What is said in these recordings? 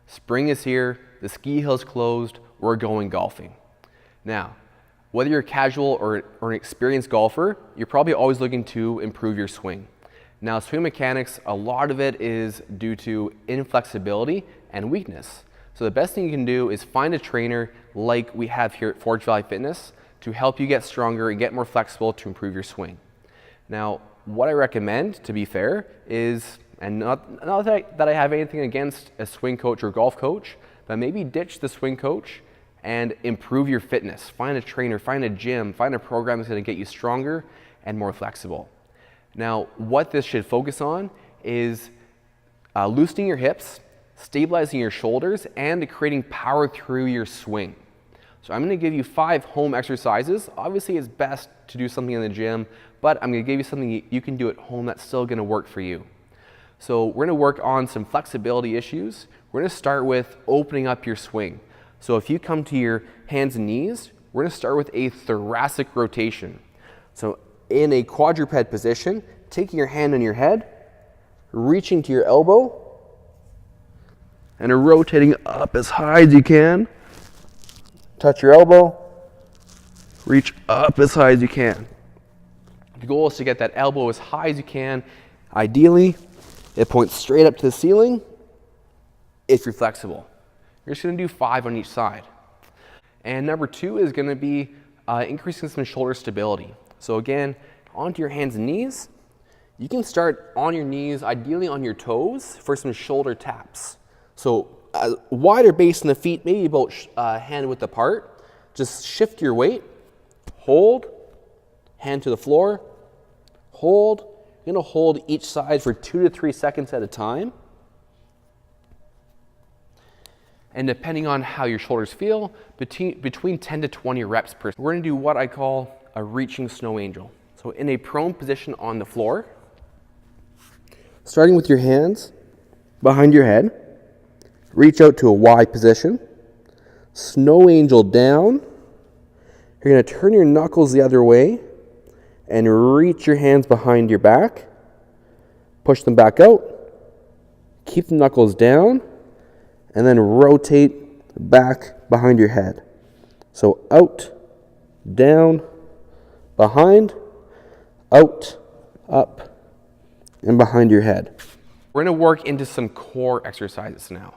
Spring is here, the ski hill's closed, we're going golfing. Now, whether you're a casual or an experienced golfer, you're probably always looking to improve your swing. Now, swing mechanics, a lot of it is due to inflexibility and weakness. So the best thing you can do is find a trainer like we have here at Forge Valley Fitness to help you get stronger and get more flexible to improve your swing. Now, what I recommend, to be fair, is, and not that I have anything against a swing coach or golf coach, but maybe ditch the swing coach and improve your fitness. Find a trainer, find a gym, find a program that's going to get you stronger and more flexible. Now, what this should focus on is loosening your hips, stabilizing your shoulders, and creating power through your swing. So I'm going to give you 5 home exercises. Obviously, it's best to do something in the gym, but I'm going to give you something you can do at home that's still going to work for you. So we're going to work on some flexibility issues. We're going to start with opening up your swing. So if you come to your hands and knees, we're going to start with a thoracic rotation. So in a quadruped position, taking your hand on your head, reaching to your elbow, and rotating up as high as you can. Touch your elbow, reach up as high as you can. The goal is to get that elbow as high as you can. Ideally, it points straight up to the ceiling if you're flexible. You're just going to do 5 on each side. And number 2 is going to be increasing some shoulder stability. So again, onto your hands and knees. You can start on your knees, ideally on your toes, for some shoulder taps. So wider base in the feet, maybe about hand width apart. Just shift your weight, hold, hand to the floor, hold. You're going to hold each side for 2 to 3 seconds at a time. And depending on how your shoulders feel, between 10 to 20 reps per. We're going to do what I call a reaching snow angel. So in a prone position on the floor, starting with your hands behind your head, reach out to a Y position, snow angel down. You're going to turn your knuckles the other way and reach your hands behind your back, push them back out, keep the knuckles down, and then rotate back behind your head. So out, down, behind, out, up, and behind your head. We're going to work into some core exercises now.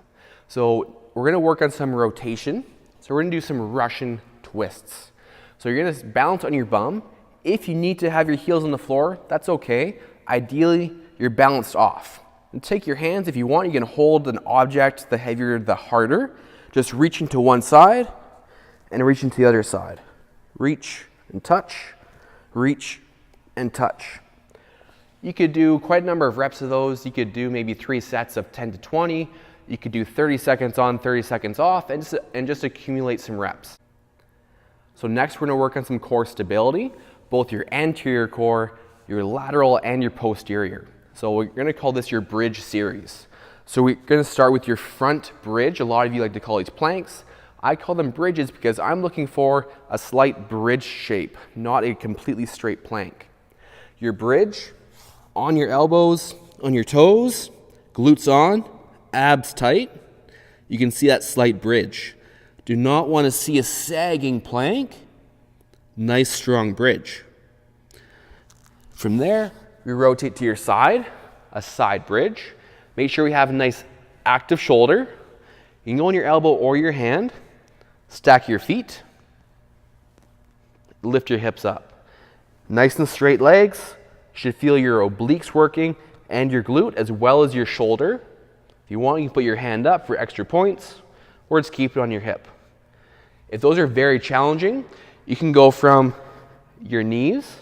So we're going to work on some rotation. So we're going to do some Russian twists. So you're going to balance on your bum. If you need to have your heels on the floor, that's okay. Ideally, you're balanced off. And take your hands, if you want, you can hold an object, the heavier, the harder. Just reaching to one side and reaching to the other side. Reach and touch, reach and touch. You could do quite a number of reps of those. You could do maybe 3 sets of 10 to 20. You could do 30 seconds on, 30 seconds off, and just accumulate some reps. So next we're going to work on some core stability, both your anterior core, your lateral, and your posterior. So we're going to call this your bridge series. So we're going to start with your front bridge. A lot of you like to call these planks. I call them bridges because I'm looking for a slight bridge shape, not a completely straight plank. Your bridge, on your elbows, on your toes, glutes on, abs tight. You can see that slight bridge. Do not want to see a sagging plank. Nice strong bridge. From there, we rotate to your side, a side bridge. Make sure we have a nice active shoulder. You can go on your elbow or your hand. Stack your feet. Lift your hips up. Nice and straight legs. You should feel your obliques working and your glute as well as your shoulder. If you want, you can put your hand up for extra points or just keep it on your hip. If those are very challenging, you can go from your knees,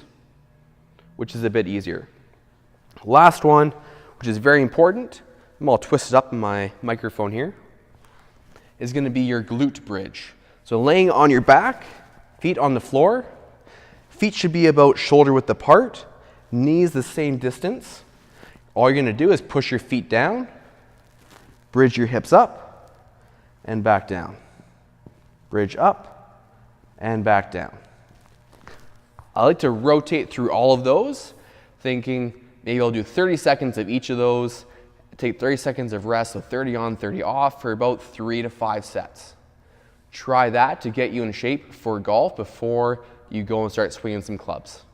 which is a bit easier. Last one, which is very important, I'm all twisted up in my microphone here, is going to be your glute bridge. So laying on your back, feet on the floor, feet should be about shoulder width apart, knees the same distance. All you're going to do is push your feet down, bridge your hips up, and back down. Bridge up, and back down. I like to rotate through all of those, thinking maybe I'll do 30 seconds of each of those take 30 seconds of rest, so 30 on, 30 off for about 3 to 5 sets. Try that to get you in shape for golf before you go and start swinging some clubs.